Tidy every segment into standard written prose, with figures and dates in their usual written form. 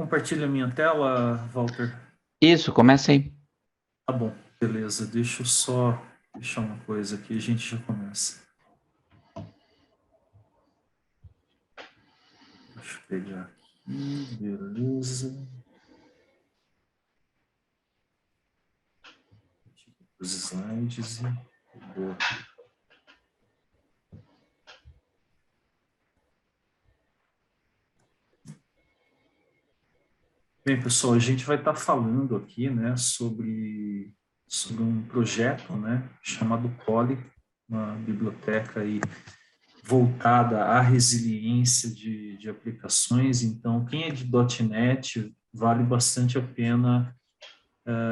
compartilha a minha tela, Walter? Isso, começa aí. Tá bom, beleza. Deixa eu só deixar uma coisa aqui, a gente já começa. Deixa eu pegar aqui, beleza. Os slides e... Boa. Bem, pessoal, a gente vai estar falando aqui, né, sobre um projeto, né, chamado Poly, uma biblioteca aí voltada à resiliência de aplicações. Então, quem é de .NET, vale bastante a pena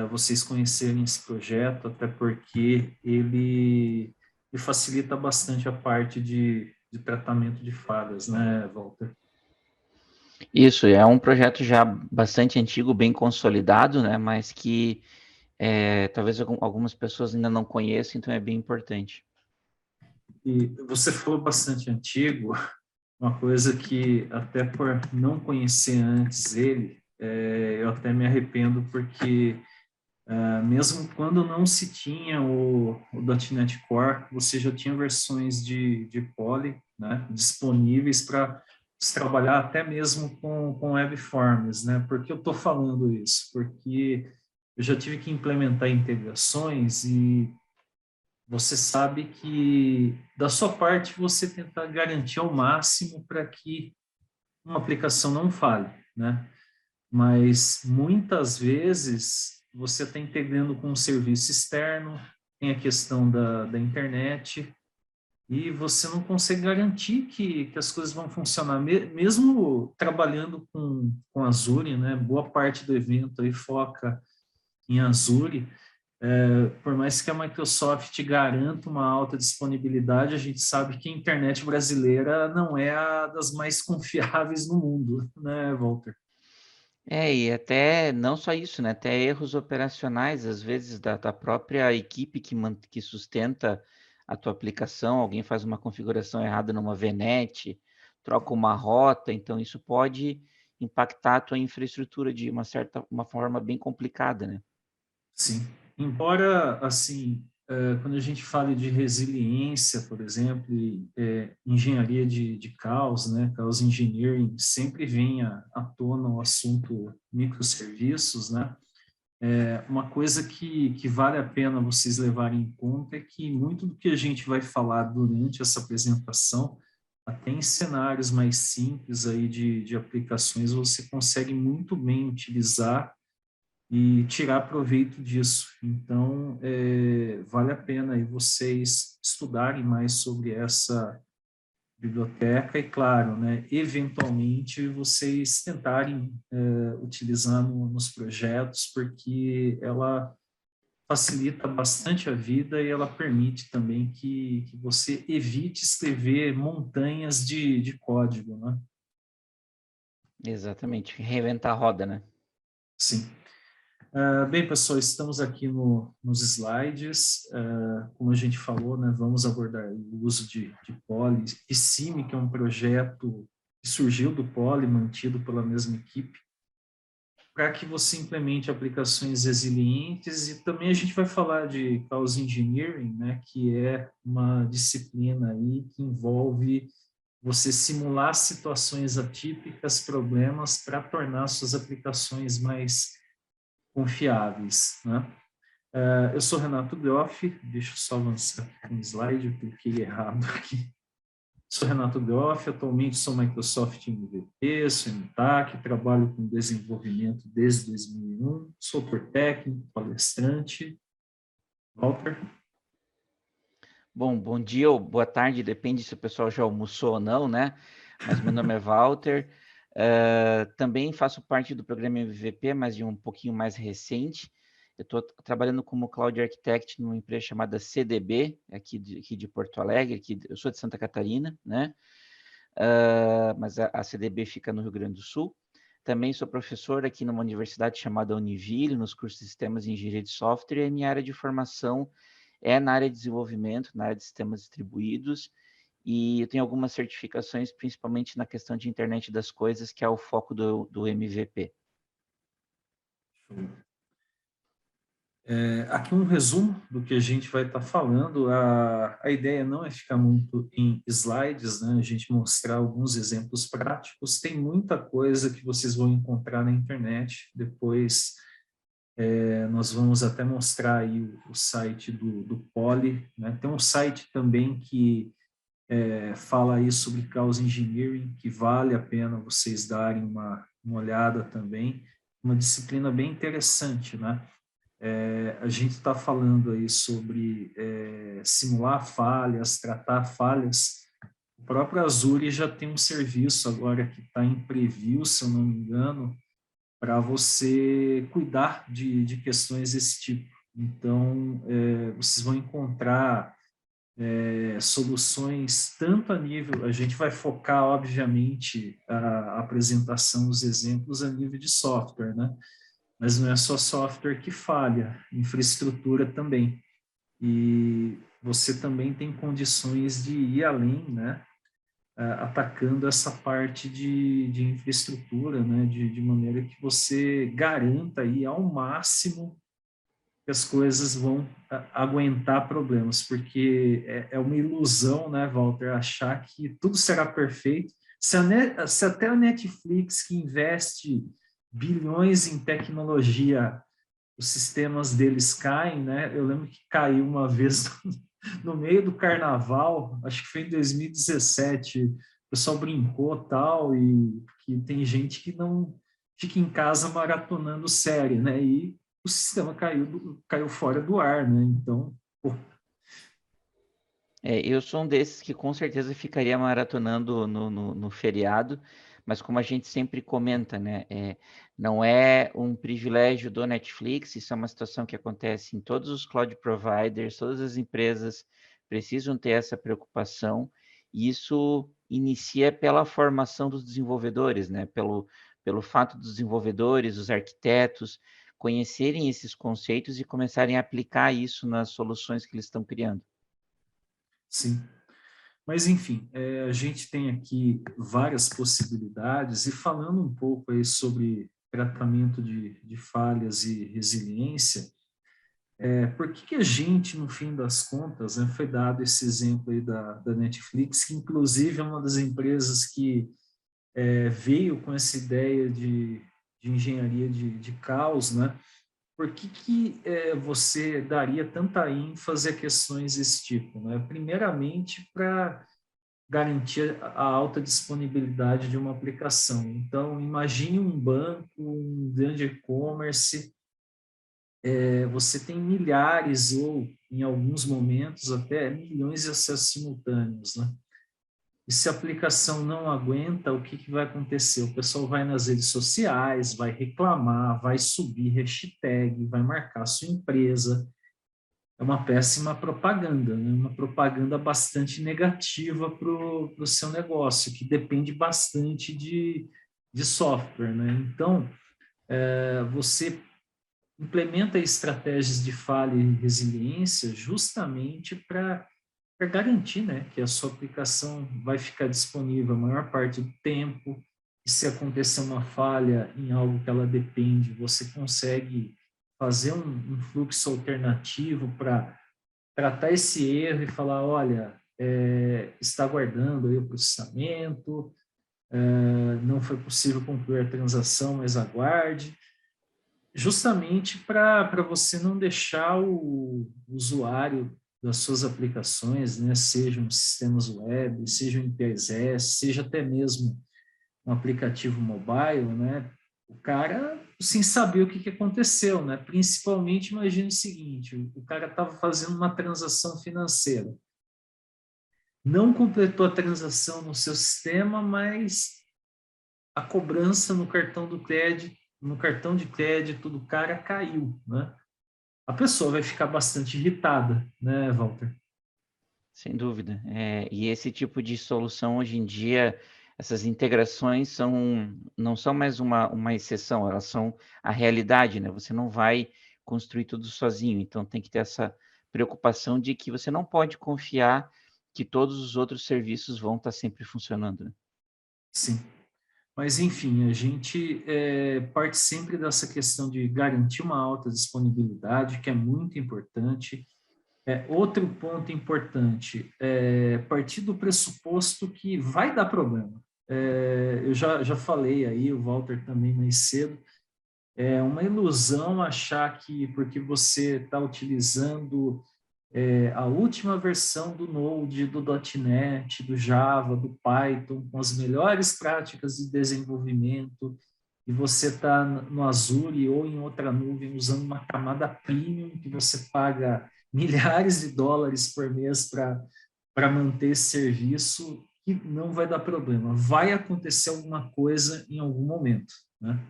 vocês conhecerem esse projeto, até porque ele facilita bastante a parte de tratamento de falhas, né, Walter? Isso, é um projeto já bastante antigo, bem consolidado, né? Mas que talvez algumas pessoas ainda não conheçam, então é bem importante. E você falou bastante antigo, uma coisa que até por não conhecer antes ele, eu até me arrependo porque mesmo quando não se tinha o .NET Core, você já tinha versões de Poly, né, disponíveis para se trabalhar até mesmo com webforms, né? Por que eu estou falando isso? Porque eu já tive que implementar integrações e você sabe que da sua parte você tentar garantir ao máximo para que uma aplicação não falhe, né? Mas muitas vezes você está integrando com um serviço externo, tem a questão da internet, e você não consegue garantir que as coisas vão funcionar, mesmo trabalhando com Azure, né? Boa parte do evento aí foca em Azure. Por mais que a Microsoft garanta uma alta disponibilidade, a gente sabe que a internet brasileira não é a das mais confiáveis no mundo, né, Walter? E até não só isso, né? Até erros operacionais, às vezes, da própria equipe que sustenta a tua aplicação, alguém faz uma configuração errada numa VNet, troca uma rota, então isso pode impactar a tua infraestrutura de uma forma bem complicada, né? Sim. Embora, assim, quando a gente fala de resiliência, por exemplo, e engenharia de caos, né, caos engineering, sempre vem à tona o assunto microserviços, né? Uma coisa que vale a pena vocês levarem em conta é que muito do que a gente vai falar durante essa apresentação, até em cenários mais simples aí de aplicações, você consegue muito bem utilizar e tirar proveito disso. Então, vale a pena aí vocês estudarem mais sobre essa biblioteca e, claro, né, eventualmente vocês tentarem utilizar nos projetos, porque ela facilita bastante a vida e ela permite também que você evite escrever montanhas de código, né? Exatamente, reinventar a roda, né? Sim. Bem, pessoal, estamos aqui nos slides. Como a gente falou, né, vamos abordar o uso de Poly e CIMI, que é um projeto que surgiu do Poly, mantido pela mesma equipe, para que você implemente aplicações resilientes. E também a gente vai falar de Chaos Engineering, né, que é uma disciplina aí que envolve você simular situações atípicas, problemas, para tornar suas aplicações mais confiáveis, né? Eu sou Renato Groff, deixa eu só avançar um slide, eu cliquei errado aqui. Sou Renato Groff, atualmente sou Microsoft MVP, sou MTAC, trabalho com desenvolvimento desde 2001, sou autor técnico, palestrante. Walter? Bom dia ou boa tarde, depende se o pessoal já almoçou ou não, né? Mas meu nome é Walter, também faço parte do programa MVP, mas de um pouquinho mais recente. Eu estou trabalhando como Cloud Architect numa empresa chamada CDB, aqui de Porto Alegre, eu sou de Santa Catarina, né? Mas a CDB fica no Rio Grande do Sul. Também sou professor aqui numa universidade chamada Univille, nos cursos de Sistemas e Engenharia de Software, e a minha área de formação é na área de desenvolvimento, na área de sistemas distribuídos, e eu tenho algumas certificações, principalmente na questão de internet das coisas, que é o foco do MVP. Aqui um resumo do que a gente vai estar falando. A ideia não é ficar muito em slides, né? A gente mostrar alguns exemplos práticos. Tem muita coisa que vocês vão encontrar na internet. Depois nós vamos até mostrar aí o site do Poly, né? Tem um site também que fala aí sobre Chaos Engineering, que vale a pena vocês darem uma olhada também. Uma disciplina bem interessante, né? A gente está falando aí sobre simular falhas, tratar falhas. O próprio Azure já tem um serviço agora que está em preview, se eu não me engano, para você cuidar de questões desse tipo. Então, vocês vão encontrar soluções tanto a nível, a gente vai focar, obviamente, a apresentação, os exemplos a nível de software, né? Mas não é só software que falha, infraestrutura também. E você também tem condições de ir além, né? Atacando essa parte de infraestrutura, né? De maneira que você garanta aí ao máximo que as coisas vão aguentar problemas, porque é uma ilusão, né, Walter, achar que tudo será perfeito. Se até a Netflix, que investe bilhões em tecnologia, os sistemas deles caem, né? Eu lembro que caiu uma vez no meio do carnaval, acho que foi em 2017, o pessoal brincou tal, e que tem gente que não fica em casa maratonando série, né? E o sistema caiu fora do ar, né? Então, pô. Eu sou um desses que com certeza ficaria maratonando no feriado, mas como a gente sempre comenta, né, não é um privilégio do Netflix, isso é uma situação que acontece em todos os cloud providers, todas as empresas precisam ter essa preocupação, e isso inicia pela formação dos desenvolvedores, né, pelo fato dos desenvolvedores, os arquitetos, conhecerem esses conceitos e começarem a aplicar isso nas soluções que eles estão criando. Sim. Mas, enfim, a gente tem aqui várias possibilidades, e falando um pouco aí sobre tratamento de falhas e resiliência, por que a gente, no fim das contas, né, foi dado esse exemplo aí da Netflix, que inclusive é uma das empresas que veio com essa ideia de engenharia de caos, né? Por que você daria tanta ênfase a questões desse tipo, né? Primeiramente, para garantir a alta disponibilidade de uma aplicação. Então, imagine um banco, um grande e-commerce, você tem milhares ou, em alguns momentos, até milhões de acessos simultâneos, né? E se a aplicação não aguenta, o que vai acontecer? O pessoal vai nas redes sociais, vai reclamar, vai subir hashtag, vai marcar a sua empresa. É uma péssima propaganda, né? Uma propaganda bastante negativa para o seu negócio, que depende bastante de software, né? Então, você implementa estratégias de falha e resiliência justamente para garantir, né, que a sua aplicação vai ficar disponível a maior parte do tempo, e se acontecer uma falha em algo que ela depende, você consegue fazer um fluxo alternativo para tratar esse erro e falar, olha, está aguardando aí o processamento, não foi possível concluir a transação, mas aguarde, justamente para você não deixar o usuário das suas aplicações, né, sejam sistemas web, sejam IPS, seja até mesmo um aplicativo mobile, né, o cara sem saber o que aconteceu, né, principalmente imagine o seguinte, o cara estava fazendo uma transação financeira, não completou a transação no seu sistema, mas a cobrança no cartão de crédito do cara caiu, né? A pessoa vai ficar bastante irritada, né, Walter? Sem dúvida. E esse tipo de solução, hoje em dia, essas integrações não são mais uma exceção, elas são a realidade, né? Você não vai construir tudo sozinho, então tem que ter essa preocupação de que você não pode confiar que todos os outros serviços vão estar sempre funcionando, né? Sim. Mas, enfim, a gente parte sempre dessa questão de garantir uma alta disponibilidade, que é muito importante. Outro ponto importante é partir do pressuposto que vai dar problema. Eu já falei aí, o Walter também mais cedo, é uma ilusão achar que porque você está utilizando a última versão do Node, do .NET, do Java, do Python, com as melhores práticas de desenvolvimento, e você está no Azure ou em outra nuvem usando uma camada premium que você paga milhares de dólares por mês para manter esse serviço, que não vai dar problema. Vai acontecer alguma coisa em algum momento, né?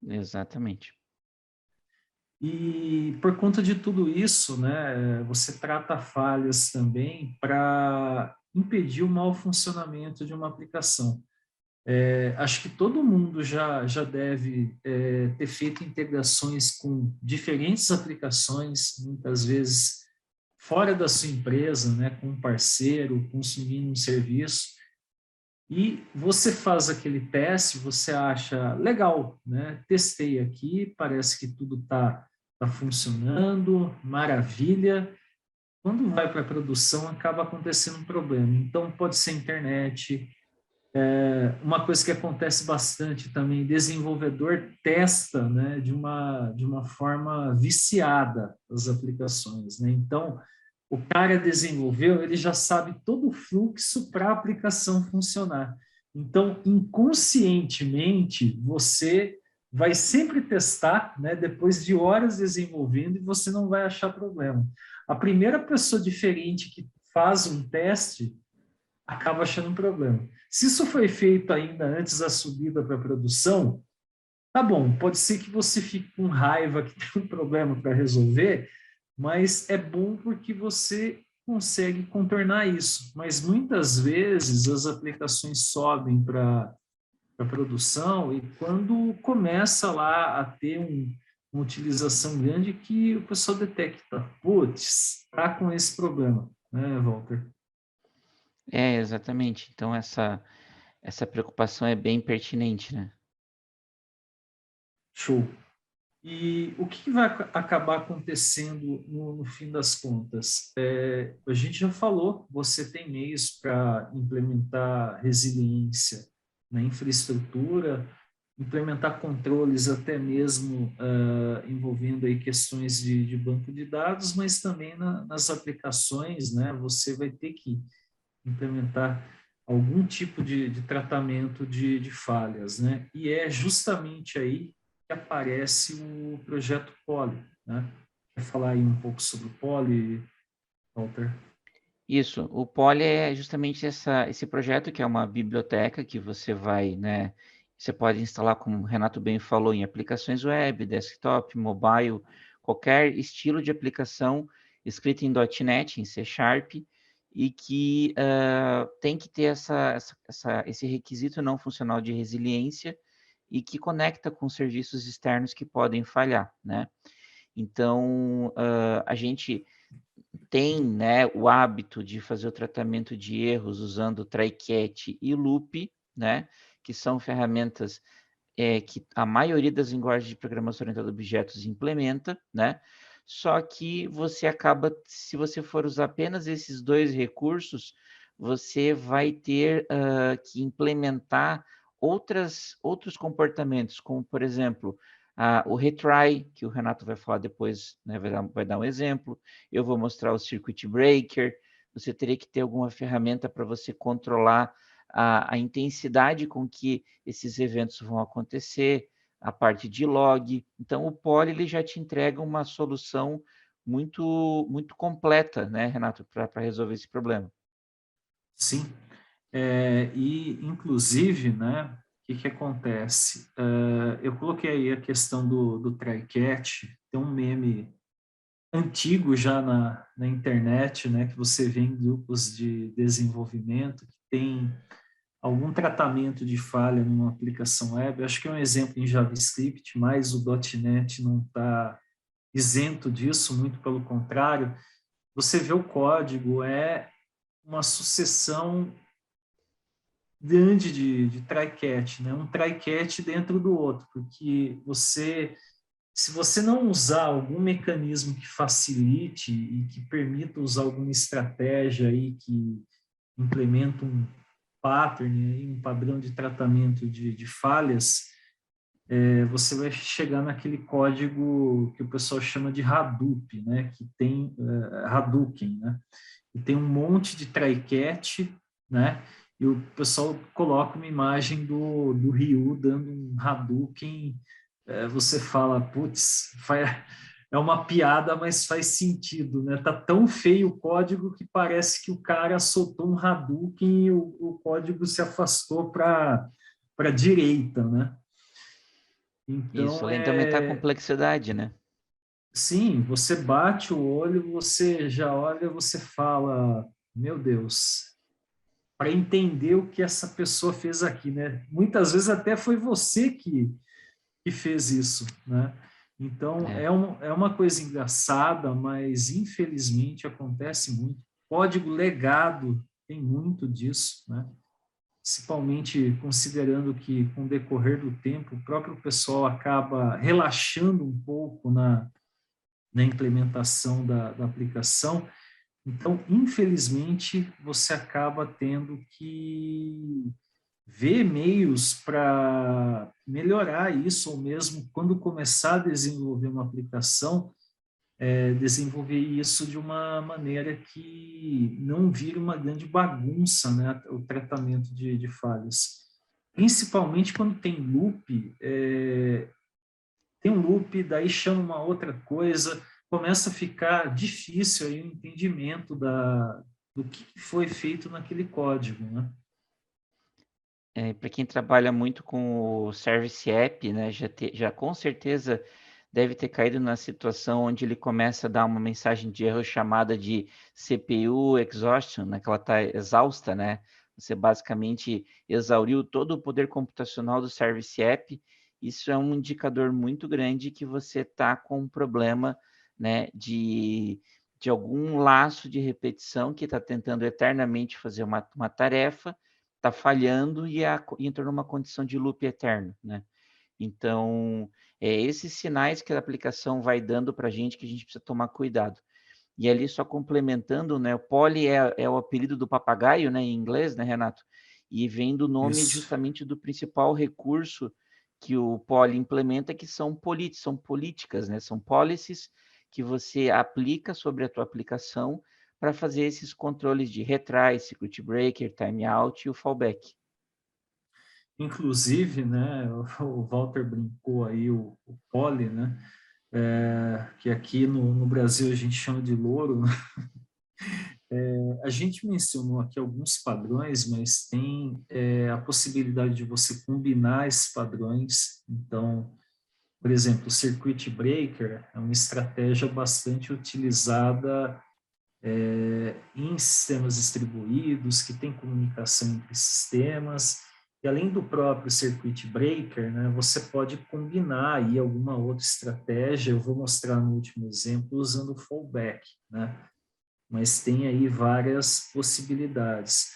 Exatamente. E por conta de tudo isso, né, você trata falhas também para impedir o mau funcionamento de uma aplicação. Acho que todo mundo já deve ter feito integrações com diferentes aplicações, muitas vezes fora da sua empresa, né, com um parceiro, consumindo um serviço, e você faz aquele teste, você acha legal, né? Testei aqui, parece que tudo tá funcionando, maravilha. Quando vai para a produção, acaba acontecendo um problema. Então, pode ser internet. Uma coisa que acontece bastante também, desenvolvedor testa, né, de uma forma viciada as aplicações, né? Então, o cara desenvolveu, ele já sabe todo o fluxo para a aplicação funcionar. Então, inconscientemente, você vai sempre testar, né, depois de horas desenvolvendo, e você não vai achar problema. A primeira pessoa diferente que faz um teste acaba achando um problema. Se isso foi feito ainda antes da subida para a produção, tá bom, pode ser que você fique com raiva que tem um problema para resolver, mas é bom porque você consegue contornar isso. Mas muitas vezes as aplicações sobem para a produção e quando começa lá a ter uma utilização grande que o pessoal detecta, putz, está com esse problema, né, Walter? Exatamente. Então, essa preocupação é bem pertinente, né? Show. E o que vai acabar acontecendo no fim das contas? A gente já falou, você tem meios para implementar resiliência na infraestrutura, implementar controles até mesmo envolvendo aí questões de banco de dados, mas também nas aplicações, né? Você vai ter que implementar algum tipo de tratamento de falhas, né? E é justamente aí que aparece o projeto Poly, né? Quer falar aí um pouco sobre o Poly, Walter? Isso, o Poly é justamente esse projeto que é uma biblioteca que você vai, né, você pode instalar, como o Renato bem falou, em aplicações web, desktop, mobile, qualquer estilo de aplicação escrita em .NET, em C Sharp, e que tem que ter esse requisito não funcional de resiliência e que conecta com serviços externos que podem falhar, né? Então, a gente tem, né, o hábito de fazer o tratamento de erros usando try-catch e loop, né, que são ferramentas que a maioria das linguagens de programação orientada a objetos implementa, né? Só que você acaba, se você for usar apenas esses dois recursos, você vai ter que implementar outros comportamentos, como, por exemplo, o retry, que o Renato vai falar depois, né, vai dar um exemplo. Eu vou mostrar o circuit breaker. Você teria que ter alguma ferramenta para você controlar a intensidade com que esses eventos vão acontecer, a parte de log. Então, o Poly ele já te entrega uma solução muito, muito completa, né, Renato, para resolver esse problema. Sim. E, inclusive, né, o que acontece? Eu coloquei aí a questão do try-catch, tem um meme antigo já na internet, né, que você vê em grupos de desenvolvimento que tem algum tratamento de falha numa aplicação web. Acho que é um exemplo em JavaScript, mas o .NET não está isento disso, muito pelo contrário. Você vê o código, é uma sucessão grande de try-catch, né? Um try-catch dentro do outro, porque se você não usar algum mecanismo que facilite e que permita usar alguma estratégia aí que implementa um pattern, um padrão de tratamento de falhas, você vai chegar naquele código que o pessoal chama de Hadoop, né? Que tem Hadouken, né? E tem um monte de try-catch, né? E o pessoal coloca uma imagem do Ryu dando um Hadouken, você fala, putz, é uma piada, mas faz sentido, né? Tá tão feio o código que parece que o cara soltou um Hadouken e o código se afastou para a direita, né? Isso, Então, além de aumentar a complexidade, né? sim, você bate o olho, você já olha, você fala, meu Deus, para entender o que essa pessoa fez aqui, né? Muitas vezes até foi você que fez isso, né? Então, É. é uma coisa engraçada, mas infelizmente acontece muito. Código legado tem muito disso, né? Principalmente considerando que, com o decorrer do tempo, o próprio pessoal acaba relaxando um pouco na implementação da aplicação. Então, infelizmente, você acaba tendo que ver meios para melhorar isso, ou mesmo quando começar a desenvolver uma aplicação, desenvolver isso de uma maneira que não vire uma grande bagunça, né, o tratamento de falhas. Principalmente quando tem um loop, daí chama uma outra coisa, começa a ficar difícil aí o entendimento do que foi feito naquele código, né? Para quem trabalha muito com o Service App, né, já com certeza deve ter caído na situação onde ele começa a dar uma mensagem de erro chamada de CPU exhaustion, né, que ela está exausta, né? Você basicamente exauriu todo o poder computacional do Service App. Isso é um indicador muito grande que você está com um problema, né, de algum laço de repetição que está tentando eternamente fazer uma tarefa, está falhando e entrou numa condição de loop eterno, né? Então, esses sinais que a aplicação vai dando para a gente que a gente precisa tomar cuidado. E ali, só complementando, né, o Polly é o apelido do papagaio, né, em inglês, né, Renato? E vem do nome Isso. justamente do principal recurso que o Polly implementa, que são políticas, né? São policies que você aplica sobre a tua aplicação para fazer esses controles de retry, circuit breaker, timeout e o fallback. Inclusive, né, o Walter brincou aí, o Poli, né, que aqui no Brasil a gente chama de louro, né? A gente mencionou aqui alguns padrões, mas tem a possibilidade de você combinar esses padrões. Então, por exemplo, o Circuit Breaker é uma estratégia bastante utilizada em sistemas distribuídos, que tem comunicação entre sistemas, e além do próprio Circuit Breaker, né, você pode combinar aí alguma outra estratégia. Eu vou mostrar no último exemplo usando o fallback, né? Mas tem aí várias possibilidades.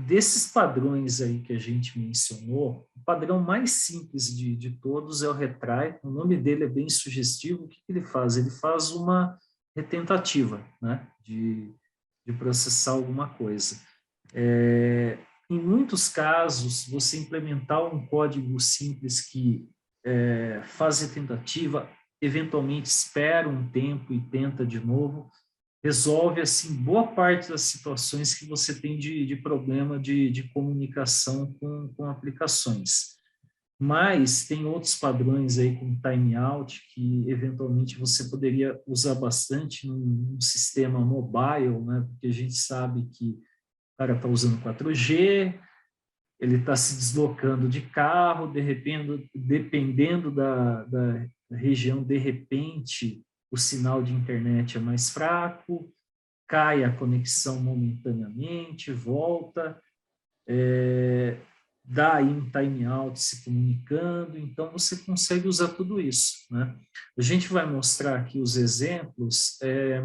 Desses padrões aí que a gente mencionou, o padrão mais simples de todos é o retry. O nome dele é bem sugestivo. O que ele faz? Ele faz uma retentativa, né, de processar alguma coisa. Em muitos casos, você implementar um código simples que faz retentativa, eventualmente espera um tempo e tenta de novo, resolve assim boa parte das situações que você tem de problema de comunicação com aplicações. Mas tem outros padrões aí, como timeout, que eventualmente você poderia usar bastante num sistema mobile, né? Porque a gente sabe que o cara está usando 4G, ele está se deslocando de carro, dependendo da região, de repente o sinal de internet é mais fraco, cai a conexão momentaneamente, volta, dá aí um timeout se comunicando, então você consegue usar tudo isso, né? A gente vai mostrar aqui os exemplos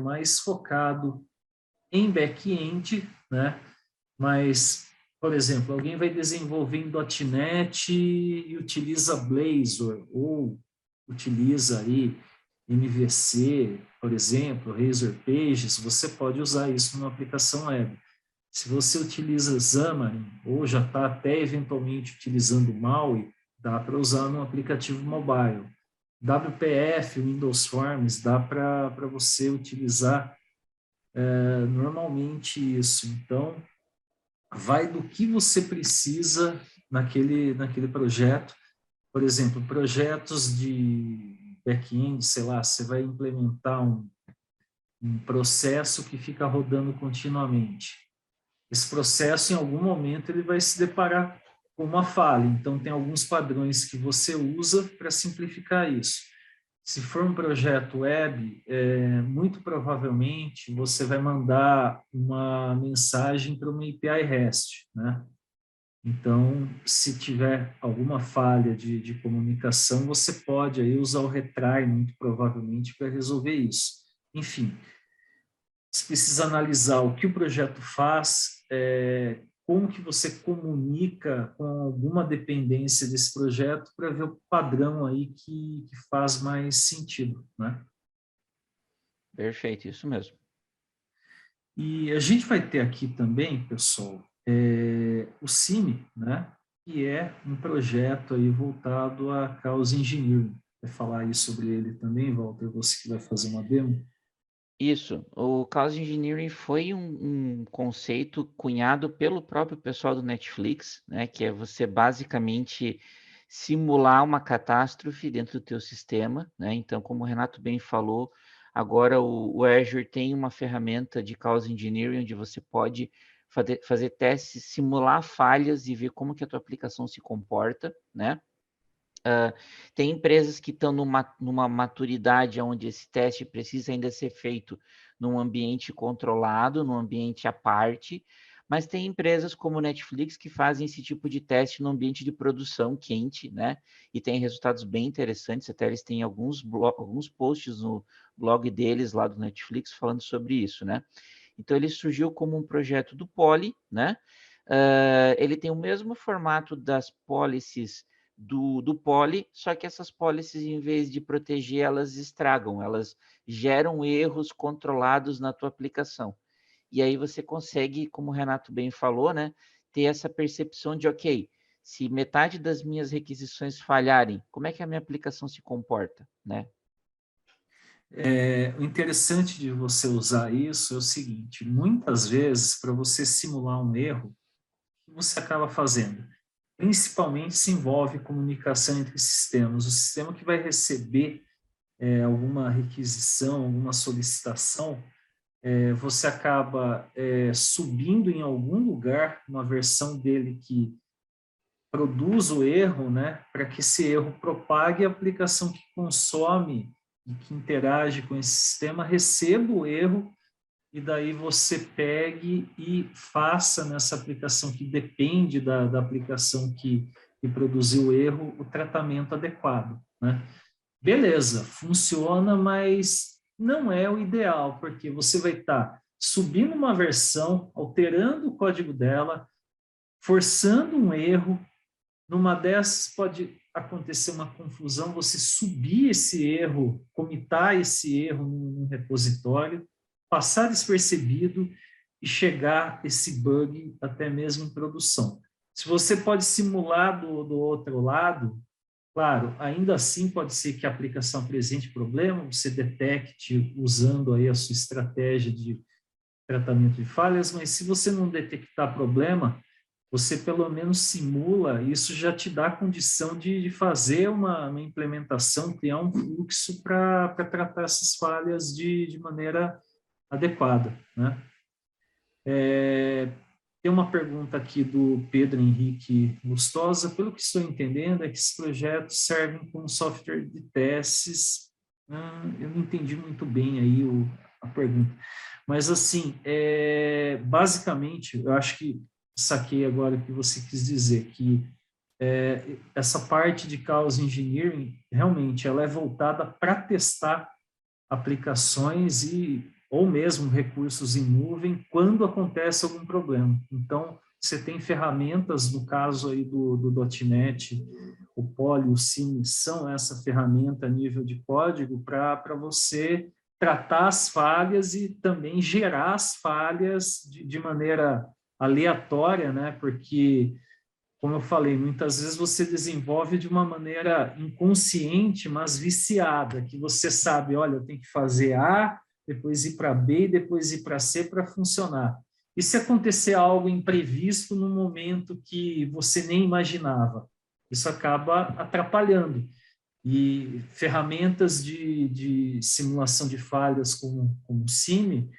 mais focado em back-end, né? Mas Por exemplo, alguém vai desenvolver em .NET e utiliza Blazor, ou utiliza aí MVC, por exemplo, Razor Pages, você pode usar isso numa aplicação web. Se você utiliza Xamarin, ou já está até eventualmente utilizando MAUI, dá para usar no aplicativo mobile. WPF, Windows Forms, dá para você utilizar normalmente isso. Então, vai do que você precisa naquele projeto. Por exemplo, projetos de back-end, sei lá, você vai implementar um processo que fica rodando continuamente. Esse processo, em algum momento, ele vai se deparar com uma falha. Então, tem alguns padrões que você usa para simplificar isso. Se for um projeto web, muito provavelmente você vai mandar uma mensagem para uma API REST, né? Então, se tiver alguma falha de comunicação, você pode aí usar o retry, muito provavelmente, para resolver isso. Enfim, você precisa analisar o que o projeto faz, como que você comunica com alguma dependência desse projeto para ver o padrão aí que faz mais sentido, né? Perfeito, isso mesmo. E a gente vai ter aqui também, pessoal, o CIMI, né? Que é um projeto aí voltado a Chaos Engineering. Vai falar aí sobre ele também, Walter, você que vai fazer uma demo? Isso, o Chaos Engineering foi um conceito cunhado pelo próprio pessoal do Netflix, né, que é você basicamente simular uma catástrofe dentro do teu sistema, né? Então, como o Renato bem falou, agora o Azure tem uma ferramenta de Chaos Engineering onde você pode fazer testes, simular falhas e ver como que a tua aplicação se comporta, né? Tem empresas que estão numa maturidade onde esse teste precisa ainda ser feito num ambiente controlado, num ambiente à parte, mas tem empresas como o Netflix que fazem esse tipo de teste no ambiente de produção quente, né? E tem resultados bem interessantes, até eles têm alguns posts no blog deles lá do Netflix falando sobre isso, né? Então ele surgiu como um projeto do Poly, né? Ele tem o mesmo formato das policies do Poly, só que essas policies, em vez de proteger, elas estragam, elas geram erros controlados na tua aplicação. E aí você consegue, como o Renato bem falou, né, ter essa percepção de, ok, se metade das minhas requisições falharem, como é que a minha aplicação se comporta, né? O interessante de você usar isso é o seguinte, muitas vezes, para você simular um erro, o que você acaba fazendo? Principalmente se envolve comunicação entre sistemas. O sistema que vai receber alguma requisição, alguma solicitação, você acaba subindo em algum lugar uma versão dele que produz o erro, né, para que esse erro propague a aplicação que consome e que interage com esse sistema, receba o erro e daí você pegue e faça nessa aplicação que depende da aplicação que produziu o erro, o tratamento adequado, né? Beleza, funciona, mas não é o ideal, porque você vai estar subindo uma versão, alterando o código dela, forçando um erro. Numa dessas pode acontecer uma confusão, você subir esse erro, comitar esse erro num repositório, passar despercebido e chegar esse bug até mesmo em produção. Se você pode simular do outro lado, claro, ainda assim pode ser que a aplicação apresente problema, você detecte usando aí a sua estratégia de tratamento de falhas, mas se você não detectar problema, você pelo menos simula, isso já te dá a condição de fazer uma implementação, criar um fluxo para tratar essas falhas de maneira adequada, né? Tem uma pergunta aqui do Pedro Henrique Lustosa. Pelo que estou entendendo, é que esses projetos servem como software de testes. Eu não entendi muito bem aí a pergunta. Mas, assim, basicamente, eu acho que saquei agora o que você quis dizer, que essa parte de Chaos Engineering, realmente, ela é voltada para testar aplicações ou mesmo recursos em nuvem quando acontece algum problema. Então, você tem ferramentas, no caso aí do .NET, o Poly, o Sim, são essa ferramenta a nível de código para você tratar as falhas e também gerar as falhas de maneira aleatória, né? Porque, como eu falei, muitas vezes você desenvolve de uma maneira inconsciente, mas viciada, que você sabe, olha, eu tenho que fazer A, depois ir para B e depois ir para C para funcionar. E se acontecer algo imprevisto no momento que você nem imaginava? Isso acaba atrapalhando. E ferramentas de simulação de falhas como o CIMI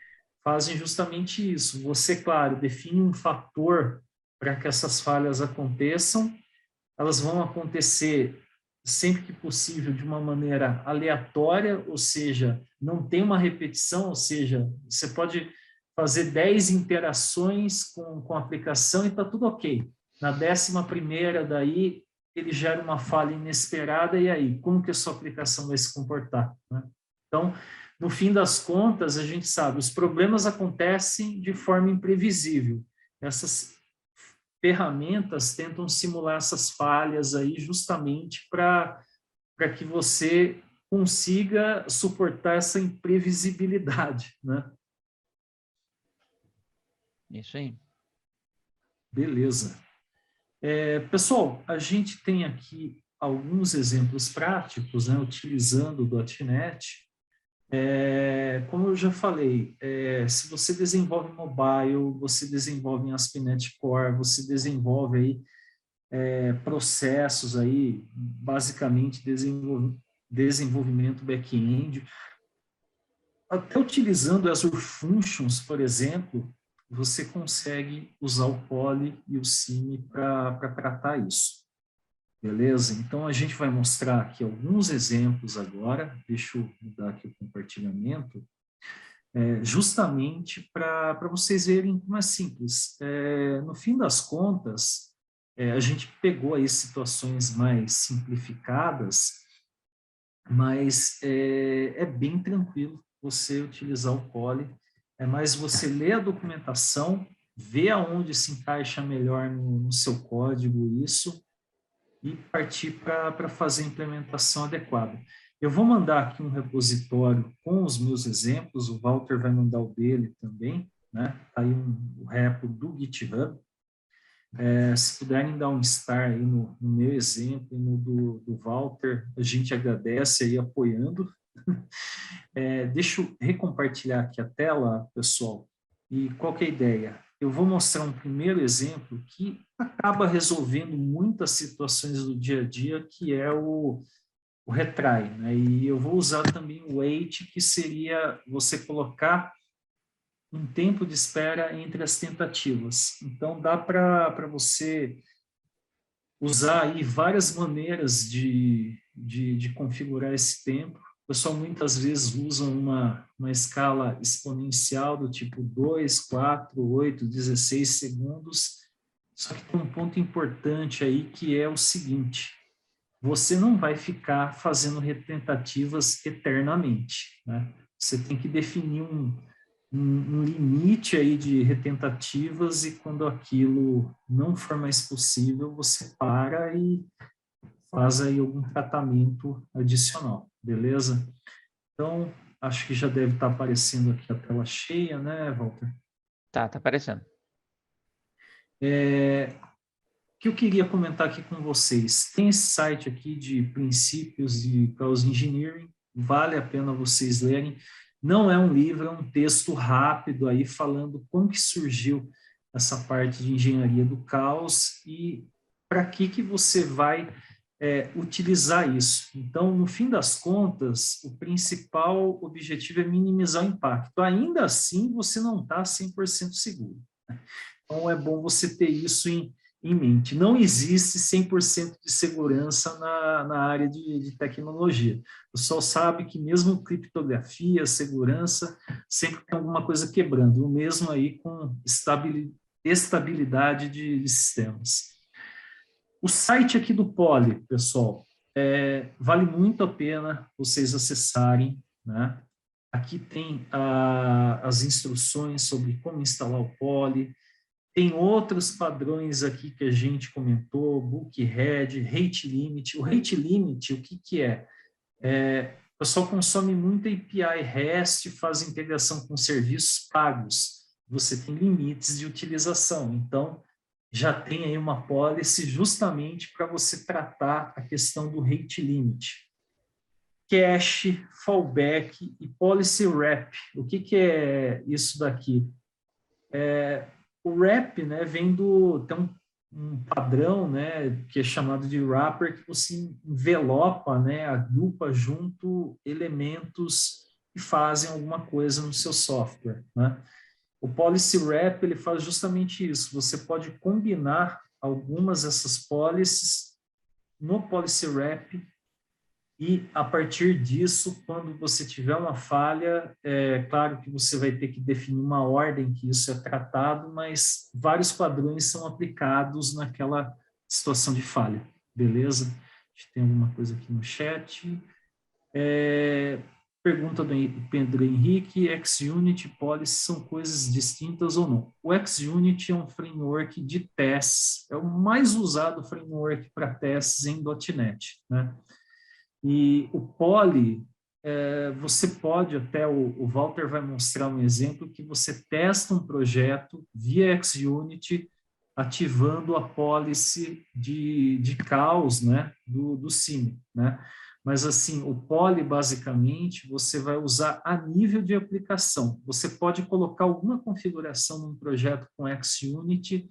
fazem justamente isso. Você, claro, define um fator para que essas falhas aconteçam, elas vão acontecer sempre que possível de uma maneira aleatória, ou seja, não tem uma repetição, ou seja, você pode fazer 10 interações com a aplicação e está tudo ok. Na 11ª daí, ele gera uma falha inesperada, e aí, como que a sua aplicação vai se comportar, né? Então, no fim das contas, a gente sabe, os problemas acontecem de forma imprevisível. Essas ferramentas tentam simular essas falhas aí justamente para que você consiga suportar essa imprevisibilidade, né? Isso aí. Beleza. Pessoal, a gente tem aqui alguns exemplos práticos, né, utilizando o .NET. Como eu já falei, se você desenvolve mobile, você desenvolve em ASP.NET Core, você desenvolve aí processos aí, basicamente desenvolvimento back-end, até utilizando Azure Functions, por exemplo, você consegue usar o Poly e o Cine para tratar isso. Beleza? Então, a gente vai mostrar aqui alguns exemplos agora. Deixa eu mudar aqui o compartilhamento. Justamente para vocês verem como é simples. No fim das contas, a gente pegou aí situações mais simplificadas, mas é bem tranquilo você utilizar o Poly. É mais você ler a documentação, ver aonde se encaixa melhor no seu código isso, e partir para fazer a implementação adequada. Eu vou mandar aqui um repositório com os meus exemplos, o Walter vai mandar o dele também, né? Tá aí o repo do GitHub. Se puderem dar um star aí no meu exemplo e no do Walter, a gente agradece aí apoiando. Deixa eu recompartilhar aqui a tela, pessoal, e qual que é a ideia? Eu vou mostrar um primeiro exemplo que acaba resolvendo muitas situações do dia a dia, que é o retry, né? E eu vou usar também o wait, que seria você colocar um tempo de espera entre as tentativas. Então, dá para você usar aí várias maneiras de configurar esse tempo. O pessoal muitas vezes usa uma escala exponencial do tipo 2, 4, 8, 16 segundos. Só que tem um ponto importante aí que é o seguinte: você não vai ficar fazendo retentativas eternamente, né? Você tem que definir um limite aí de retentativas, e quando aquilo não for mais possível, você para e faz aí algum tratamento adicional, beleza? Então, acho que já deve estar aparecendo aqui a tela cheia, né, Walter? Tá aparecendo. O que eu queria comentar aqui com vocês, tem esse site aqui de princípios de Chaos Engineering, vale a pena vocês lerem. Não é um livro, é um texto rápido aí falando como que surgiu essa parte de engenharia do caos e para que você vai utilizar isso. Então, no fim das contas, o principal objetivo é minimizar o impacto. Ainda assim, você não está 100% seguro, né? Então, é bom você ter isso em mente. Não existe 100% de segurança na área de tecnologia. O pessoal sabe que mesmo criptografia, segurança, sempre tem alguma coisa quebrando. O mesmo aí com estabilidade de sistemas. O site aqui do Poly, pessoal, vale muito a pena vocês acessarem, né? Aqui tem as instruções sobre como instalar o Poly, Tem outros padrões aqui que a gente comentou, book head, rate limit. O rate limit, o que é? O pessoal consome muito API REST, faz integração com serviços pagos. Você tem limites de utilização. Então, já tem aí uma policy justamente para você tratar a questão do rate limit. Cache, fallback e policy wrap. O que é isso daqui? O wrap, né, vem tem um padrão, né, que é chamado de wrapper, que você envelopa, né, agrupa junto elementos que fazem alguma coisa no seu software, né? O policy wrap, ele faz justamente isso. Você pode combinar algumas dessas policies no policy wrap e, a partir disso, quando você tiver uma falha, é claro que você vai ter que definir uma ordem que isso é tratado, mas vários padrões são aplicados naquela situação de falha, beleza? A gente tem alguma coisa aqui no chat. Pergunta do Pedro Henrique, XUnit e Policy são coisas distintas ou não? O XUnit é um framework de testes, é o mais usado framework para testes em .NET, né? E o Poly, você pode até, o Walter vai mostrar um exemplo que você testa um projeto via XUnit, ativando a policy de caos, né, do CIM, né? Mas, assim, o Poly, basicamente, você vai usar a nível de aplicação. Você pode colocar alguma configuração num projeto com XUnit,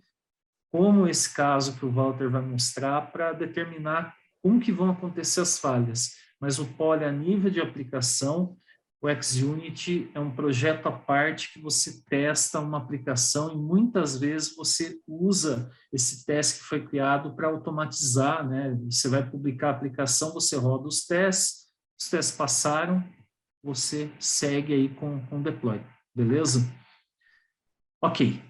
como esse caso que o Walter vai mostrar, para determinar como que vão acontecer as falhas. Mas o Poly, a nível de aplicação, o XUnit é um projeto à parte que você testa uma aplicação e muitas vezes você usa esse teste que foi criado para automatizar, né? Você vai publicar a aplicação, você roda os testes passaram, você segue aí com o deploy, beleza? Ok,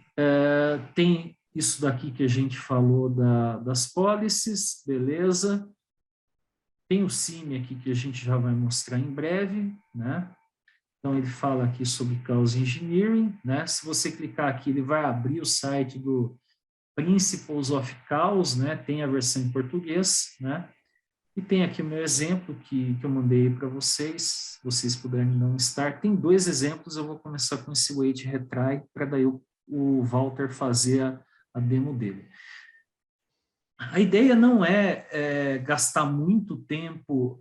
tem isso daqui que a gente falou das policies, beleza? Tem o CIM aqui que a gente já vai mostrar em breve, né? Então, ele fala aqui sobre Chaos Engineering, né? Se você clicar aqui, ele vai abrir o site do Principles of Chaos, né? Tem a versão em português, né? E tem aqui o meu exemplo que eu mandei para vocês, se vocês puderem dar um start. Tem 2 exemplos, eu vou começar com esse Wait Retry, para daí o Walter fazer a demo dele. A ideia não é gastar muito tempo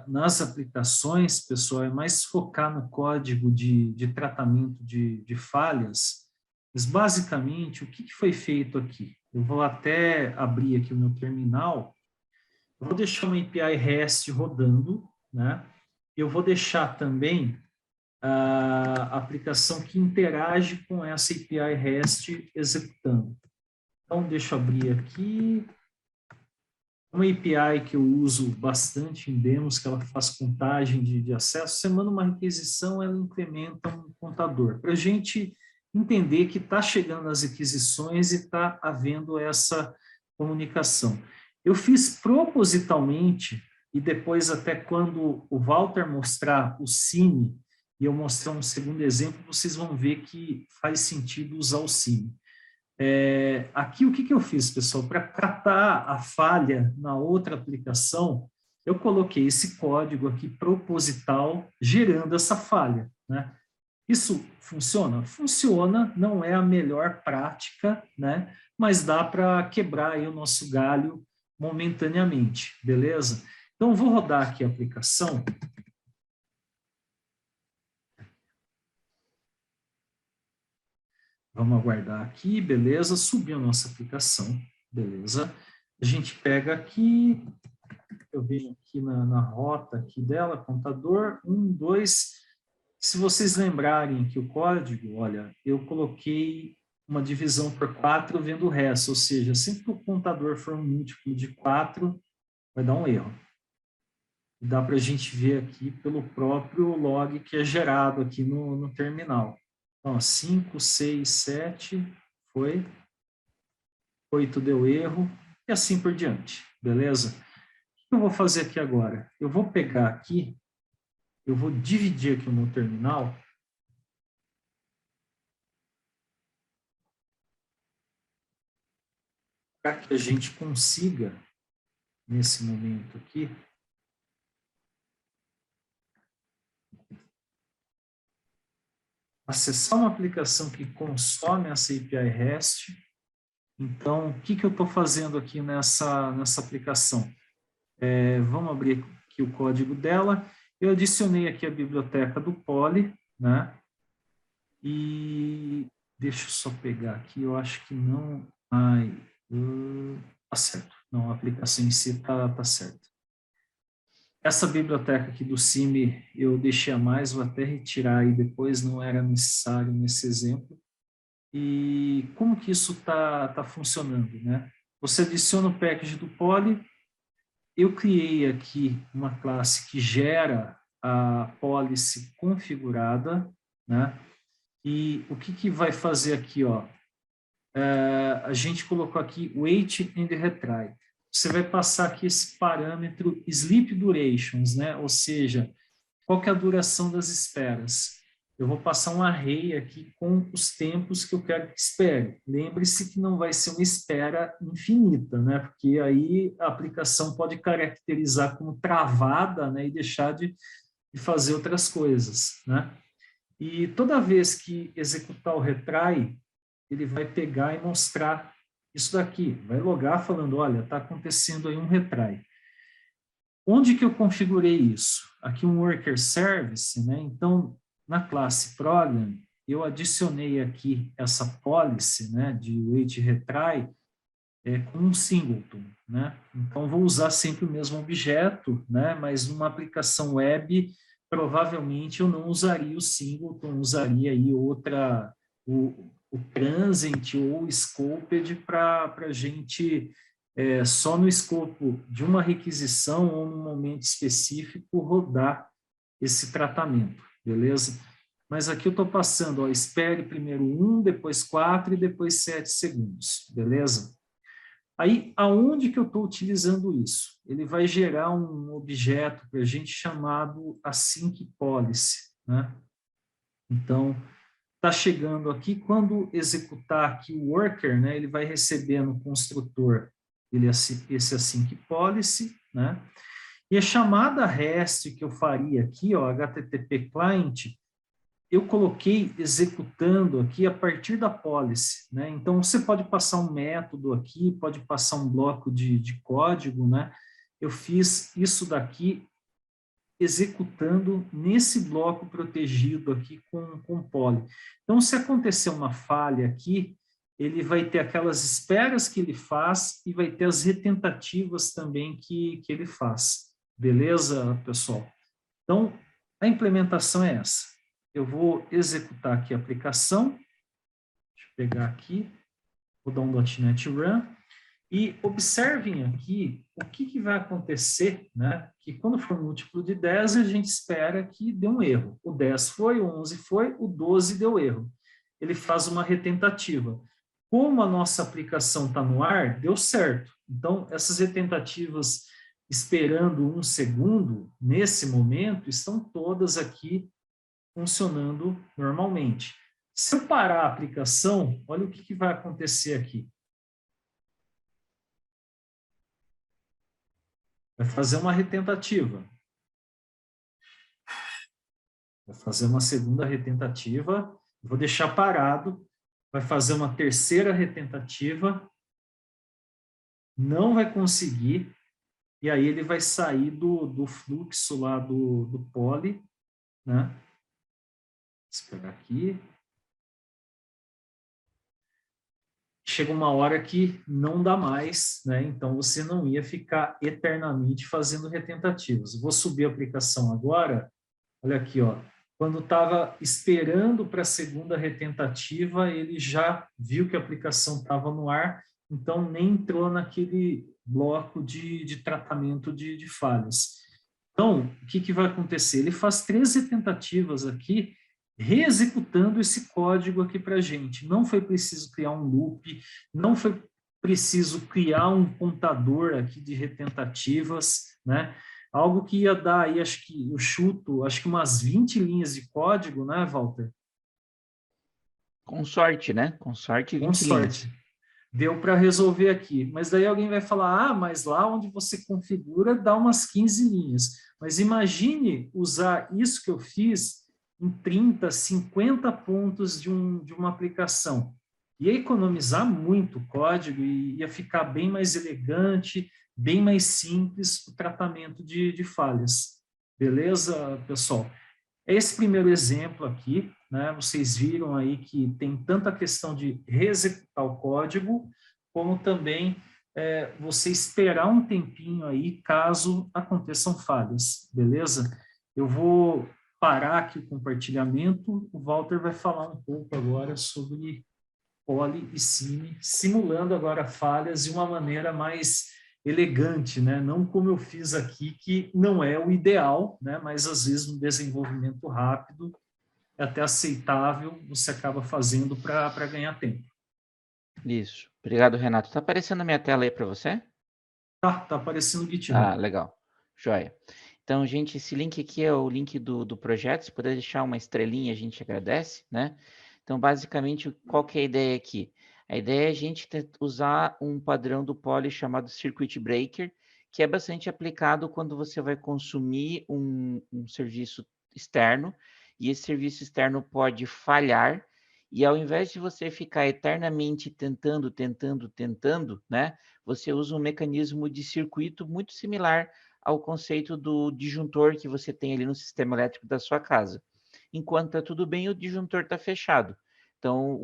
nas aplicações, pessoal, é mais focar no código de tratamento de falhas. Mas, basicamente, o que foi feito aqui? Eu vou até abrir aqui o meu terminal, eu vou deixar uma API REST rodando, né? Eu vou deixar também a aplicação que interage com essa API REST executando. Então, deixa eu abrir aqui. Uma API que eu uso bastante em demos, que ela faz contagem de acesso, você manda uma requisição, ela incrementa um contador, para a gente entender que está chegando as requisições e está havendo essa comunicação. Eu fiz propositalmente, e depois até quando o Walter mostrar o Cine, e eu mostrar um segundo exemplo, vocês vão ver que faz sentido usar o Cine. Aqui o que eu fiz, pessoal? Para tratar a falha na outra aplicação, eu coloquei esse código aqui proposital gerando essa falha, né? Isso funciona? Funciona, não é a melhor prática, né? Mas dá para quebrar aí o nosso galho momentaneamente, beleza? Então, eu vou rodar aqui a aplicação. Vamos aguardar aqui, beleza? Subiu a nossa aplicação, beleza? A gente pega aqui, eu venho aqui na rota aqui dela, contador, 1, 2. Se vocês lembrarem aqui o código, olha, eu coloquei uma divisão por 4 vendo o resto, ou seja, sempre que o contador for um múltiplo de 4, vai dar um erro. Dá para a gente ver aqui pelo próprio log que é gerado aqui no terminal. Então, 5, 6, 7, foi. 8 deu erro, e assim por diante, beleza? O que eu vou fazer aqui agora? Eu vou pegar aqui, eu vou dividir aqui o meu terminal. para que a gente consiga, nesse momento aqui, acessar uma aplicação que consome essa API REST. Então, o que eu estou fazendo aqui nessa aplicação? Vamos abrir aqui o código dela. Eu adicionei aqui a biblioteca do Poly, né? E deixa eu só pegar aqui, eu acho que não... Tá certo. Não, a aplicação em si tá certa. Essa biblioteca aqui do CIMI eu deixei a mais, vou até retirar aí depois, não era necessário nesse exemplo. E como que isso tá funcionando, né? Você adiciona o package do Poly, eu criei aqui uma classe que gera a policy configurada, né? E o que vai fazer aqui, ó? A gente colocou aqui wait and retry. Você vai passar aqui esse parâmetro sleep durations, né? Ou seja, qual que é a duração das esperas? Eu vou passar um array aqui com os tempos que eu quero que espere. Lembre-se que não vai ser uma espera infinita, né? Porque aí a aplicação pode caracterizar como travada, né? E deixar de fazer outras coisas, né? E toda vez que executar o retry, ele vai pegar e mostrar isso daqui. Vai logar falando, olha, está acontecendo aí um retry. Onde que eu configurei isso? Aqui um worker service, né? Então, na classe program, eu adicionei aqui essa policy, né, de wait retry com um singleton, né? Então, vou usar sempre o mesmo objeto, né? Mas numa aplicação web, provavelmente eu não usaria o singleton, usaria aí outra, o transient ou o scoped para a gente, só no escopo de uma requisição ou num momento específico, rodar esse tratamento, beleza? Mas aqui eu estou passando, ó, espere primeiro 1, depois 4 e depois 7 segundos, beleza? Aí, aonde que eu estou utilizando isso? Ele vai gerar um objeto para a gente chamado async policy, né? Então, está chegando aqui, quando executar aqui o worker, né, ele vai receber no construtor esse async policy, né? E a chamada REST que eu faria aqui, ó, HTTP client, eu coloquei executando aqui a partir da policy, né? Então, você pode passar um método aqui, pode passar um bloco de código, né? Eu fiz isso daqui executando nesse bloco protegido aqui com poly. Então, se acontecer uma falha aqui, ele vai ter aquelas esperas que ele faz e vai ter as retentativas também que ele faz. Beleza, pessoal? Então, a implementação é essa. Eu vou executar aqui a aplicação. Deixa eu pegar aqui. Vou dar um .NET Run. E observem aqui o que vai acontecer, né? Que quando for múltiplo de 10, a gente espera que dê um erro. O 10 foi, o 11 foi, o 12 deu erro. Ele faz uma retentativa. Como a nossa aplicação está no ar, deu certo. Então, essas retentativas esperando 1 segundo, nesse momento, estão todas aqui funcionando normalmente. Se eu parar a aplicação, olha o que vai acontecer aqui. Vai fazer uma retentativa. Vai fazer uma segunda retentativa. Vou deixar parado. Vai fazer uma terceira retentativa. Não vai conseguir. E aí ele vai sair do fluxo lá do poly, né? Vou pegar aqui. Chega uma hora que não dá mais, né? Então você não ia ficar eternamente fazendo retentativas. Vou subir a aplicação agora. Olha aqui, ó. Quando estava esperando para a segunda retentativa, ele já viu que a aplicação estava no ar, então nem entrou naquele bloco de tratamento de falhas. Então, o que vai acontecer? Ele faz 3 retentativas aqui, reexecutando esse código aqui para a gente. Não foi preciso criar um loop, não foi preciso criar um contador aqui de retentativas, né? Algo que ia dar aí, acho que eu chuto, acho que umas 20 linhas de código, né, Walter? Com sorte, né? Com sorte, Com 20 linhas. sorte. deu para resolver aqui. Mas daí alguém vai falar, ah, mas lá onde você configura dá umas 15 linhas. Mas imagine usar isso que eu fiz em 30, 50 pontos de uma aplicação. Ia economizar muito código e ia ficar bem mais elegante, bem mais simples o tratamento de falhas. Beleza, pessoal? Esse primeiro exemplo aqui, né, vocês viram aí que tem tanto a questão de reexecutar o código, como também você esperar um tempinho aí, caso aconteçam falhas, beleza? Eu vou parar aqui o compartilhamento, o Walter vai falar um pouco agora sobre Poly e Cine, simulando agora falhas de uma maneira mais elegante, né? Não como eu fiz aqui, que não é o ideal, né? Mas às vezes um desenvolvimento rápido é até aceitável, você acaba fazendo para ganhar tempo. Isso. Obrigado, Renato. Tá aparecendo a minha tela aí para você? Tá aparecendo o Ah, GitHub. legal. Joia. Então, gente, esse link aqui é o link do projeto. Se puder deixar uma estrelinha, a gente agradece, né? Então, basicamente, qual que é a ideia aqui? A ideia é a gente usar um padrão do Poly chamado Circuit Breaker, que é bastante aplicado quando você vai consumir um serviço externo, e esse serviço externo pode falhar, e ao invés de você ficar eternamente tentando, né? Você usa um mecanismo de circuito muito similar ao conceito do disjuntor que você tem ali no sistema elétrico da sua casa. Enquanto está tudo bem, o disjuntor está fechado. Então,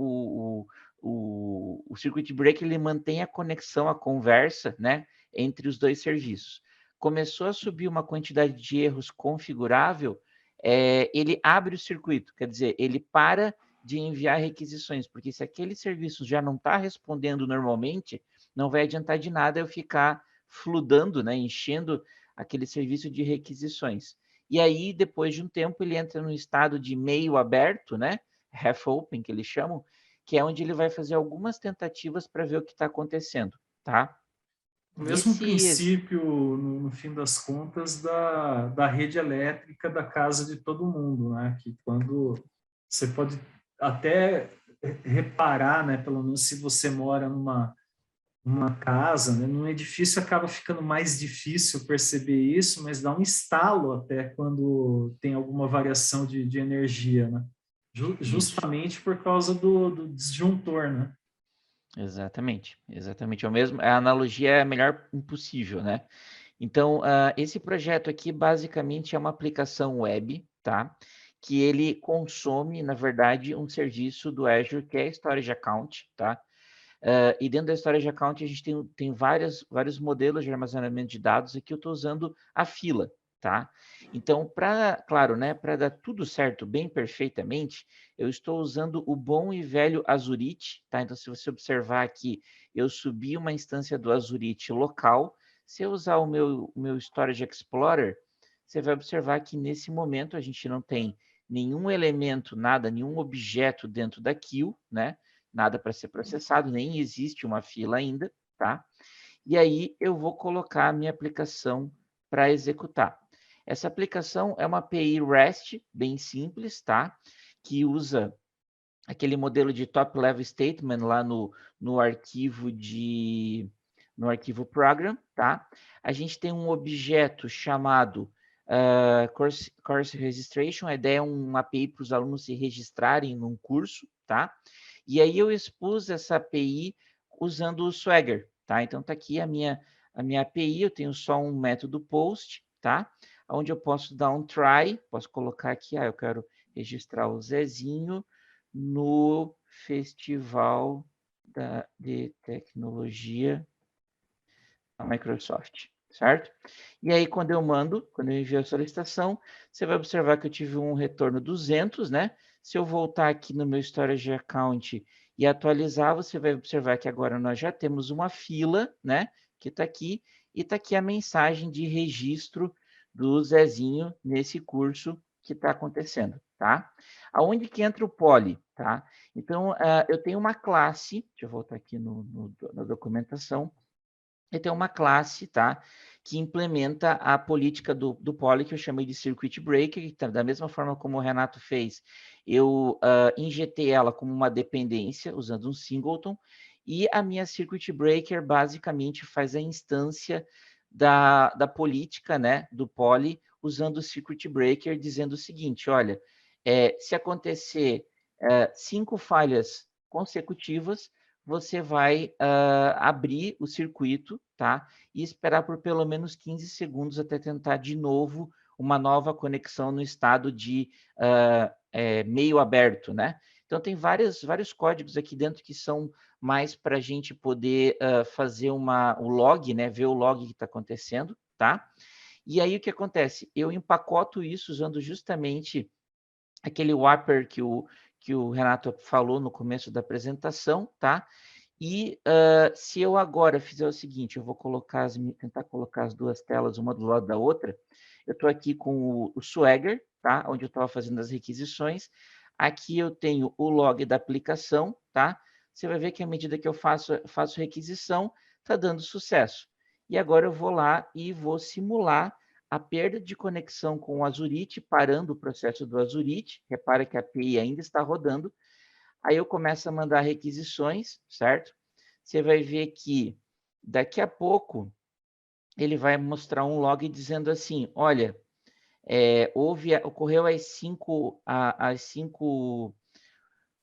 o circuit breaker ele mantém a conexão, a conversa, né, entre os dois serviços. Começou a subir uma quantidade de erros configurável, ele abre o circuito, quer dizer, ele para de enviar requisições, porque se aquele serviço já não está respondendo normalmente, não vai adiantar de nada eu ficar fludando, né, enchendo aquele serviço de requisições. E aí, depois de um tempo, ele entra no estado de meio aberto, né, half open, que eles chamam, que é onde ele vai fazer algumas tentativas para ver o que está acontecendo, tá? O mesmo Esse, princípio, no fim das contas, da rede elétrica da casa de todo mundo, né? Que quando você pode até reparar, né? Pelo menos se você mora numa casa, né, num edifício acaba ficando mais difícil perceber isso, mas dá um estalo até quando tem alguma variação de energia, né? isso. Justamente por causa do disjuntor, né? Exatamente. É o mesmo, a analogia é a melhor impossível, né? Então, esse projeto aqui basicamente é uma aplicação web, tá? Que ele consome, na verdade, um serviço do Azure que é Storage Account, tá? E dentro da Storage Account a gente tem vários modelos de armazenamento de dados. Aqui eu estou usando a fila, tá? Então, claro, né, para dar tudo certo bem perfeitamente, eu estou usando o bom e velho Azurite, tá? Então, se você observar aqui, eu subi uma instância do Azurite local. Se eu usar o meu Storage Explorer, você vai observar que nesse momento a gente não tem nenhum elemento, nada, nenhum objeto dentro da queue, né? Nada para ser processado, nem existe uma fila ainda, tá? E aí eu vou colocar a minha aplicação para executar. Essa aplicação é uma API REST, bem simples, tá? Que usa aquele modelo de top level statement lá no arquivo program, tá? A gente tem um objeto chamado course registration. A ideia é uma API para os alunos se registrarem num curso, tá? E aí eu expus essa API usando o Swagger, tá? Então tá aqui a minha API, eu tenho só um método post, tá? Onde eu posso dar um try, posso colocar aqui, eu quero registrar o Zezinho no Festival de Tecnologia da Microsoft, certo? E aí, quando eu envio a solicitação, você vai observar que eu tive um retorno 200, né? Se eu voltar aqui no meu Storage Account e atualizar, você vai observar que agora nós já temos uma fila, né? Que está aqui, e está aqui a mensagem de registro do Zezinho nesse curso que está acontecendo, tá? Aonde que entra o Poly, tá? Então, eu tenho uma classe, deixa eu voltar aqui na documentação, e tem uma classe, tá, que implementa a política do Poly, que eu chamei de Circuit Breaker, que tá, da mesma forma como o Renato fez, eu injetei ela como uma dependência, usando um singleton, e a minha Circuit Breaker basicamente faz a instância da política, né, do Poly, usando o Circuit Breaker, dizendo o seguinte, olha, se acontecer 5 falhas consecutivas, você vai abrir o circuito, tá? E esperar por pelo menos 15 segundos até tentar de novo uma nova conexão no estado de meio aberto, né? Então, tem vários códigos aqui dentro que são mais para a gente poder fazer o log, né? Ver o log que está acontecendo, tá? E aí, o que acontece? Eu empacoto isso usando justamente aquele wrapper que o Renato falou no começo da apresentação, tá? E se eu agora fizer o seguinte, eu vou tentar colocar as duas telas uma do lado da outra. Eu estou aqui com o Swagger, tá? Onde eu estava fazendo as requisições. Aqui eu tenho o log da aplicação, tá? Você vai ver que à medida que eu faço requisição, está dando sucesso. E agora eu vou lá e vou simular a perda de conexão com o Azurite, parando o processo do Azurite. Repara que a API ainda está rodando. Aí eu começo a mandar requisições, certo? Você vai ver que daqui a pouco ele vai mostrar um log dizendo assim, olha, ocorreu as cinco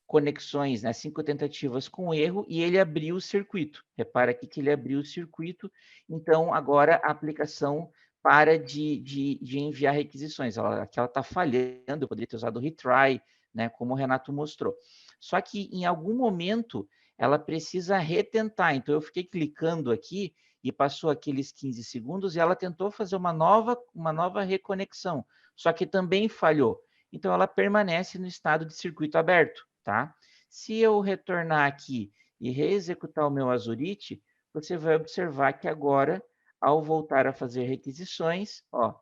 conexões, né, 5 tentativas com erro, e ele abriu o circuito. Repara aqui que ele abriu o circuito, então agora a aplicação para de enviar requisições. Aqui ela está falhando, eu poderia ter usado o retry, né, como o Renato mostrou. Só que em algum momento ela precisa retentar, então eu fiquei clicando aqui e passou aqueles 15 segundos e ela tentou fazer uma nova reconexão, só que também falhou. Então ela permanece no estado de circuito aberto, tá? Se eu retornar aqui e reexecutar o meu Azurite, você vai observar que agora, ao voltar a fazer requisições, ó,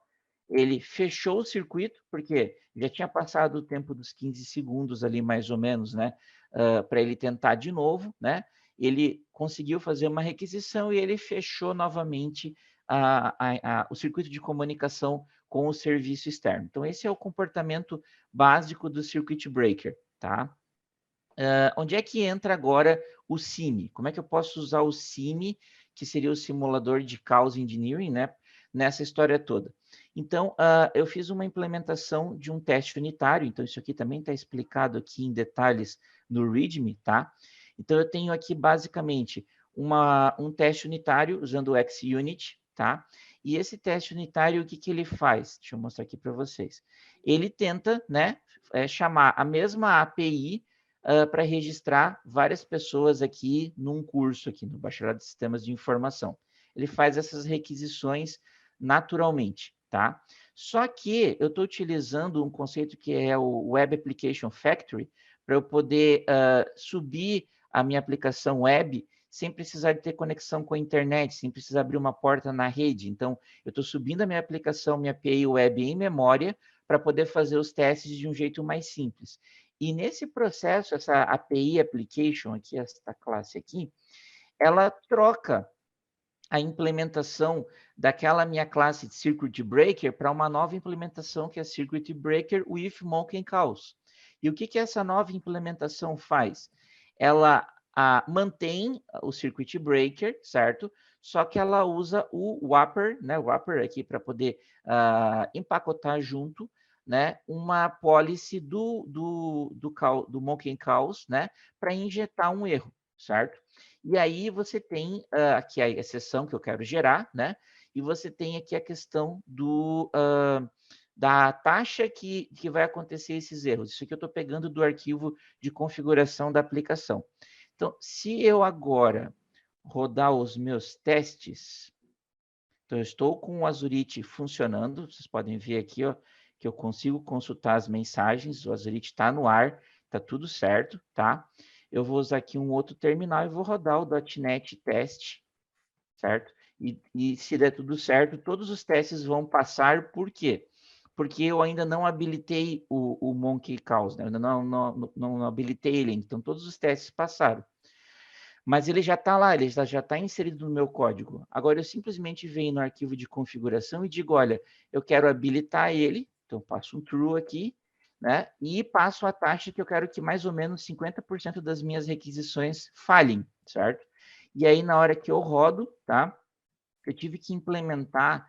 ele fechou o circuito, porque já tinha passado o tempo dos 15 segundos ali, mais ou menos, né? Para ele tentar de novo, né? Ele conseguiu fazer uma requisição e ele fechou novamente o circuito de comunicação com o serviço externo. Então, esse é o comportamento básico do Circuit Breaker, tá? Onde é que entra agora o CIMI? Como é que eu posso usar o CIMI, que seria o simulador de Chaos Engineering, né, nessa história toda? Então, eu fiz uma implementação de um teste unitário, então isso aqui também está explicado aqui em detalhes no README, tá? Então, eu tenho aqui basicamente um teste unitário usando o XUnit, tá? E esse teste unitário, o que ele faz? Deixa eu mostrar aqui para vocês. Ele tenta, né, chamar a mesma API para registrar várias pessoas aqui num curso aqui no Bacharelado de Sistemas de Informação. Ele faz essas requisições naturalmente, tá? Só que eu estou utilizando um conceito que é o Web Application Factory para eu poder subir a minha aplicação web sem precisar de ter conexão com a internet, sem precisar abrir uma porta na rede. Então, eu estou subindo a minha aplicação, minha API web em memória, para poder fazer os testes de um jeito mais simples. E nesse processo, essa API Application, aqui, esta classe aqui, ela troca a implementação daquela minha classe de Circuit Breaker para uma nova implementação que é Circuit Breaker with Monkey Calls. E o que essa nova implementação faz? Ela mantém o Circuit Breaker, certo? Só que ela usa o wrapper, né? O wrapper aqui para poder empacotar junto, né? Uma policy do Monkey Calls, né? Para injetar um erro, certo? E aí você tem aqui a exceção que eu quero gerar, né? E você tem aqui a questão da taxa que vai acontecer esses erros. Isso aqui eu estou pegando do arquivo de configuração da aplicação. Então, se eu agora rodar os meus testes, então eu estou com o Azurite funcionando, vocês podem ver aqui, ó, que eu consigo consultar as mensagens, o Azurite está no ar, está tudo certo, tá? Eu vou usar aqui um outro terminal e vou rodar o .NET Test, certo? E se der tudo certo, todos os testes vão passar, por quê? Porque eu ainda não habilitei o Monkey Calls, né? Eu ainda não habilitei ele, então todos os testes passaram. mas ele já está lá, ele já está inserido no meu código. Agora, eu simplesmente venho no arquivo de configuração e digo, olha, eu quero habilitar ele, então passo um true aqui, né? E passo a taxa que eu quero que mais ou menos 50% das minhas requisições falhem, certo? E aí, na hora que eu rodo, tá? Eu tive que implementar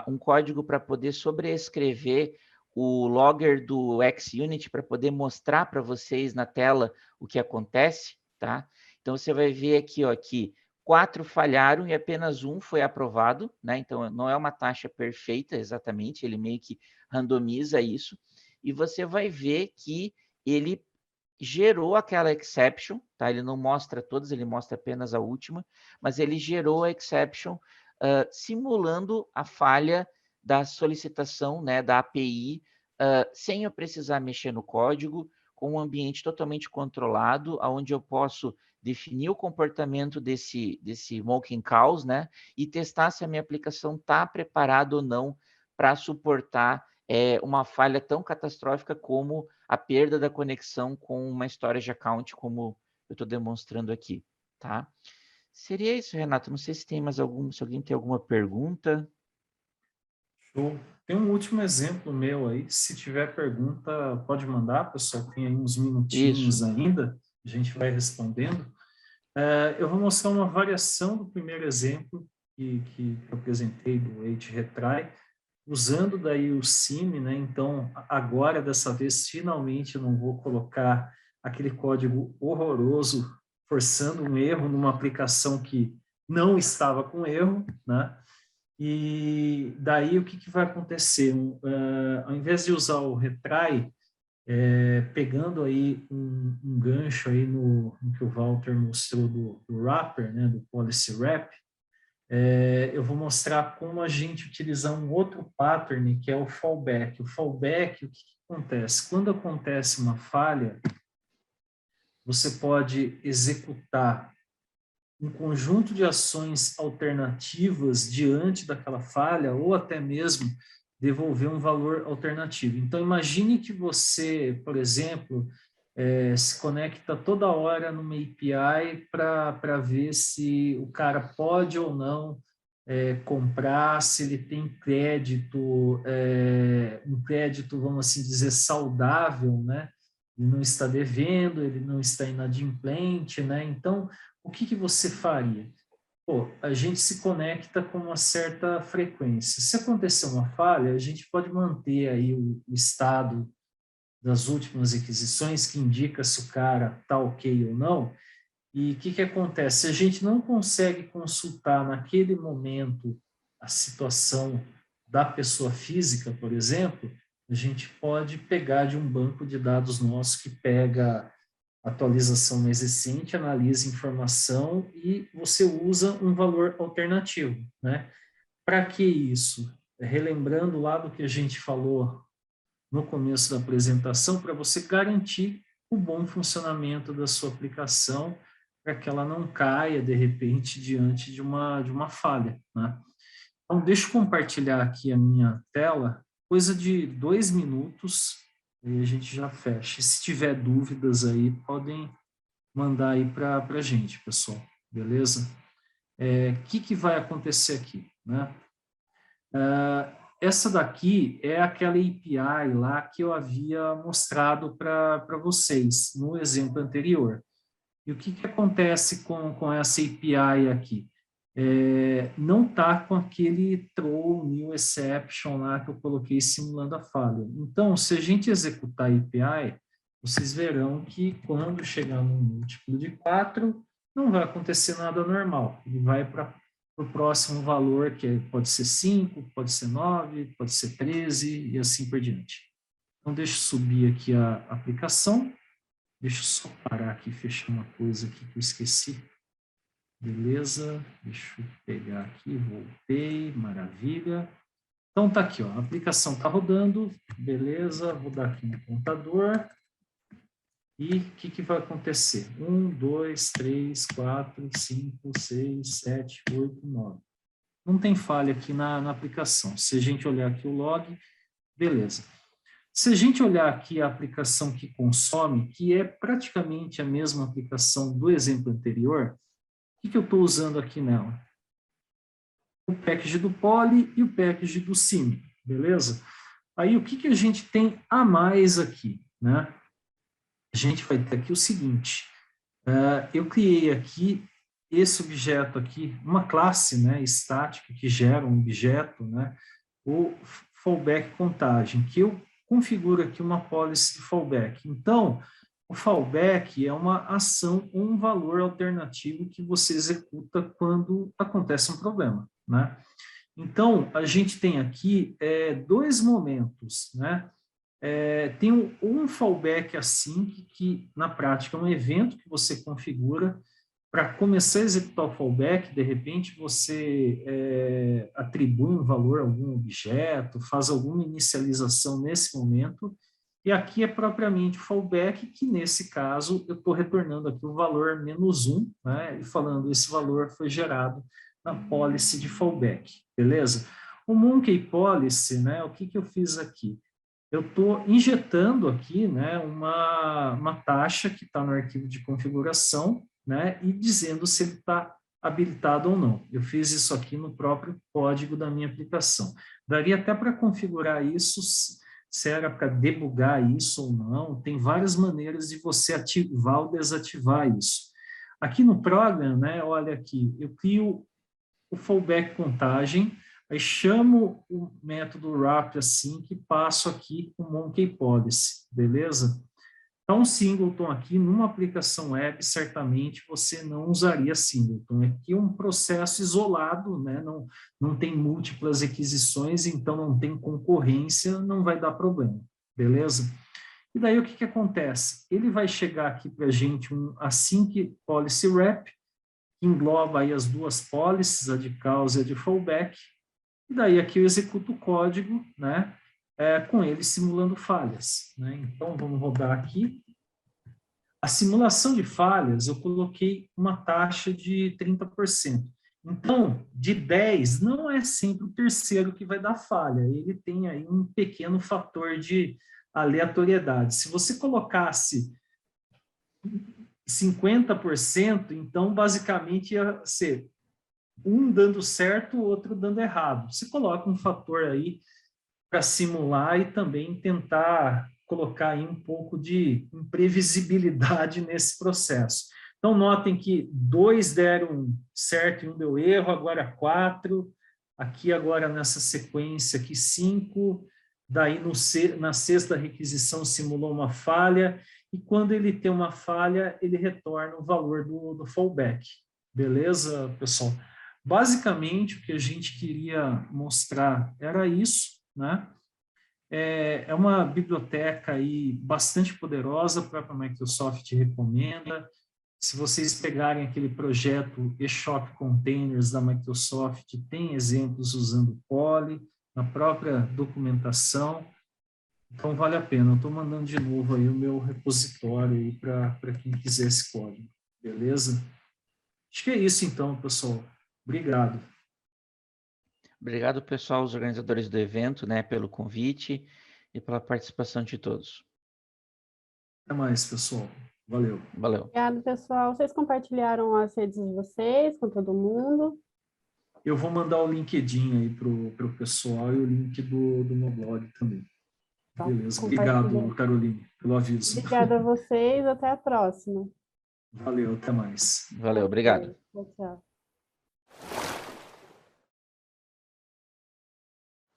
um código para poder sobreescrever o logger do XUnit para poder mostrar para vocês na tela o que acontece, tá? Então, você vai ver aqui, ó, que 4 falharam e apenas um foi aprovado, né? Então, não é uma taxa perfeita exatamente, ele meio que randomiza isso. E você vai ver que ele gerou aquela exception, tá? Ele não mostra todas, ele mostra apenas a última, mas ele gerou a exception simulando a falha da solicitação, né, da API, sem eu precisar mexer no código, com um ambiente totalmente controlado, onde eu posso definir o comportamento desse mocking calls, né, e testar se a minha aplicação está preparada ou não para suportar uma falha tão catastrófica como a perda da conexão com uma storage account, como eu estou demonstrando aqui, tá? Seria isso, Renato. Não sei se tem mais algum, se alguém tem alguma pergunta. Show. Tem um último exemplo meu aí. Se tiver pergunta, pode mandar, pessoal. Tem aí uns minutinhos Isso. ainda. A gente vai respondendo. Eu vou mostrar uma variação do primeiro exemplo que eu apresentei do Age Retry, usando daí o SIM, né? Então, agora, dessa vez, finalmente eu não vou colocar aquele código horroroso forçando um erro numa aplicação que não estava com erro, né? E daí o que vai acontecer? Ao invés de usar o retry, pegando aí um gancho aí no que o Walter mostrou do wrapper, né, do policy wrap, eu vou mostrar como a gente utilizar um outro pattern, que é o fallback. O fallback, o que acontece? Quando acontece uma falha, você pode executar um conjunto de ações alternativas diante daquela falha, ou até mesmo devolver um valor alternativo. Então, imagine que você, por exemplo, se conecta toda hora numa API para ver se o cara pode ou não comprar, se ele tem crédito, um crédito, vamos assim dizer, saudável, né? Ele não está devendo, ele não está inadimplente, né? Então, o que você faria? Pô, a gente se conecta com uma certa frequência. Se acontecer uma falha, a gente pode manter aí o estado das últimas requisições, que indica se o cara está ok ou não. E o que acontece? Se a gente não consegue consultar naquele momento a situação da pessoa física, por exemplo, a gente pode pegar de um banco de dados nosso que pega atualização mais recente, analisa informação e você usa um valor alternativo, né? Para que isso? Relembrando lá do que a gente falou no começo da apresentação, para você garantir o bom funcionamento da sua aplicação, para que ela não caia, de repente, diante de uma falha, né? Então, deixa eu compartilhar aqui a minha tela, coisa de 2 minutos, e a gente já fecha. Se tiver dúvidas aí, podem mandar aí para a gente, pessoal, beleza? O que vai acontecer aqui, né? Essa daqui é aquela API lá que eu havia mostrado para vocês no exemplo anterior. E o que acontece com essa API aqui? Não está com aquele throw new exception lá que eu coloquei simulando a falha. Então, se a gente executar a API, vocês verão que quando chegar no múltiplo de 4, não vai acontecer nada normal. Ele vai para o próximo valor, que pode ser 5, pode ser 9, pode ser 13 e assim por diante. Então, deixa eu subir aqui a aplicação. Deixa eu só parar aqui e fechar uma coisa aqui que eu esqueci. Beleza, deixa eu pegar aqui, voltei, maravilha. Então tá aqui, ó, a aplicação tá rodando, beleza, vou dar aqui no computador. E o que vai acontecer? 1, 2, 3, 4, 5, 6, 7, 8, 9. Não tem falha aqui na aplicação. Se a gente olhar aqui o log, beleza. Se a gente olhar aqui a aplicação que consome, que é praticamente a mesma aplicação do exemplo anterior, o que eu estou usando aqui nela? O package do poly e o package do sim, beleza? Aí o que a gente tem a mais aqui, né? A gente vai ter aqui o seguinte, eu criei aqui esse objeto aqui, uma classe, né, estática que gera um objeto, né, o fallback contagem, que eu configuro aqui uma policy de fallback. Então, o fallback é uma ação ou um valor alternativo que você executa quando acontece um problema, né? Então, a gente tem aqui dois momentos, né? Tem um fallback async, que na prática é um evento que você configura para começar a executar o fallback. De repente você atribui um valor a algum objeto, faz alguma inicialização nesse momento, e aqui é propriamente o fallback, que nesse caso eu estou retornando aqui o valor -1, né, e falando esse valor foi gerado na policy de fallback, beleza? O Monkey Policy, né, o que eu fiz aqui? Eu estou injetando aqui, né, uma taxa que está no arquivo de configuração, né, e dizendo se ele está habilitado ou não. Eu fiz isso aqui no próprio código da minha aplicação. Daria até para configurar isso, se era para debugar isso ou não. Tem várias maneiras de você ativar ou desativar isso. Aqui no program, né, olha aqui, eu crio o fallback contagem, aí chamo o método wrap async e passo aqui o monkey policy, beleza? Então, singleton aqui, numa aplicação web, certamente você não usaria singleton. Aqui é um processo isolado, né? Não tem múltiplas requisições, então não tem concorrência, não vai dar problema, beleza? E daí o que acontece? Ele vai chegar aqui para a gente um async policy wrap, que engloba aí as duas policies, a de causa e a de fallback, e daí aqui eu executo o código, né, com ele simulando falhas, né? Então, vamos rodar aqui. A simulação de falhas, eu coloquei uma taxa de 30%. Então, de 10, não é sempre o terceiro que vai dar falha, ele tem aí um pequeno fator de aleatoriedade. Se você colocasse 50%, então basicamente ia ser um dando certo, o outro dando errado. Você coloca um fator aí para simular e também tentar colocar aí um pouco de imprevisibilidade nesse processo. Então, notem que 2 deram certo e 1 deu erro, agora 4, aqui agora nessa sequência aqui 5, daí na sexta requisição simulou uma falha, e quando ele tem uma falha, ele retorna o valor do fallback. Beleza, pessoal? Basicamente, o que a gente queria mostrar era isso, né? É uma biblioteca aí bastante poderosa, a própria Microsoft recomenda. Se vocês pegarem aquele projeto eShop Containers da Microsoft, tem exemplos usando Poly, na própria documentação. Então, vale a pena. Eu estou mandando de novo aí o meu repositório para quem quiser esse código. Beleza? Acho que é isso então, pessoal. Obrigado. Obrigado, pessoal, os organizadores do evento, né, pelo convite e pela participação de todos. Até mais, pessoal. Valeu. Valeu. Obrigada, pessoal. Vocês compartilharam as redes de vocês com todo mundo? Eu vou mandar o LinkedIn aí para o pessoal e o link do meu blog também. Tá, beleza. Obrigado, Caroline, pelo aviso. Obrigada a vocês. Até a próxima. Valeu, até mais. Valeu, obrigado. Tchau, tchau.